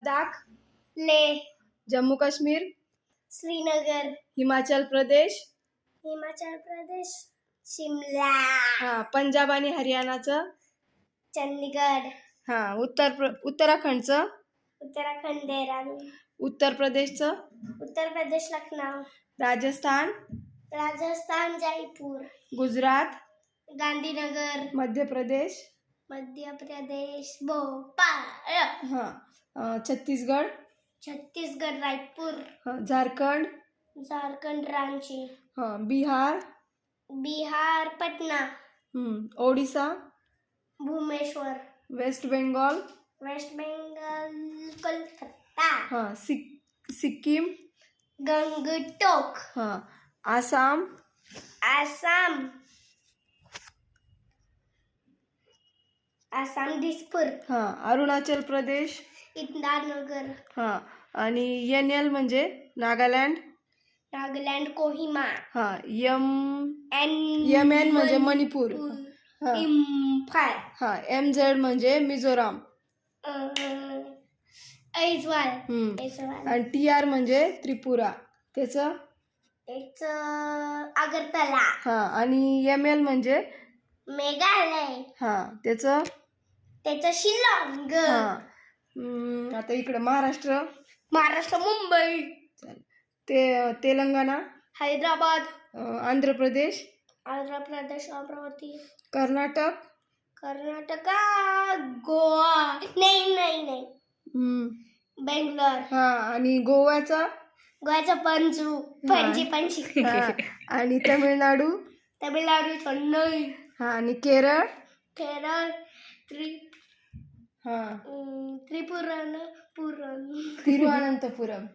लडाख, लेह, जम्मू काश्मीर, श्रीनगर, हिमाचल प्रदेश, शिमला, पंजाब आणि हरियाणाचं, चंदीगड, उत्तराखंडचं, उत्तराखंड, देहरादून, उत्तर प्रदेशचं, उत्तर प्रदेश, लखनऊ, राजस्थान, जयपूर, गुजरात, गांधीनगर, मध्य प्रदेश, भोपाळ, छत्तीसगड, रायपूर, झारखंड, रांची, बिहार, पटना, ओडिशा, भुवनेश्वर, वेस्ट बेंगॉल, कोलकाता, सिक्कीम, गंगटोक, आसाम, दिसपूर, अरुणाचल प्रदेश, इटानगर, आणि NL म्हणजे नागालँड, कोहिमा, MN म्हणजे मणिपूर, इम्फाळ, MZ म्हणजे मिझोराम, ऐजवाल, आणि TR म्हणजे त्रिपुरा, त्याचं आगरतला, आणि ML म्हणजे मेघालय, त्याचं शिलाँग, आता इकडं महाराष्ट्र, मुंबई, तेलंगणा, हैदराबाद, आंध्र प्रदेश, अमरावती, कर्नाटक, गोवा, नाही, बेंगलोर, आणि गोव्याचा पणजी, आणि तमिळनाडू, चेन्नई, आणि केरळ, तिरुवनंतपुरम.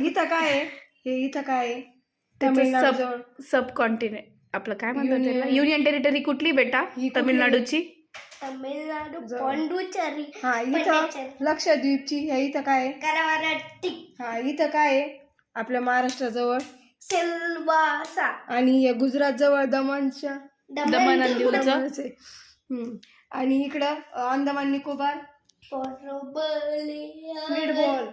इथं काय आहे? इथं काय आहे? तमिळनाडू सब कॉन्टिनेंट आपलं काय म्हणतात त्याला, युनियन टेरिटरी कुठली बेटा? तामिळनाडूची. पॉंडुचेरी, इथं लक्षद्वीपची. इथं काय आहे? करावरती, इथं काय आहे? आपल्या महाराष्ट्राजवळ सिल्वासा, आणि गुजरात जवळ दमनच्या दमन आणि दीवचं. आणि इकडं अंदमान निकोबार, पोर्ट ब्लेअर, मिडबॉल.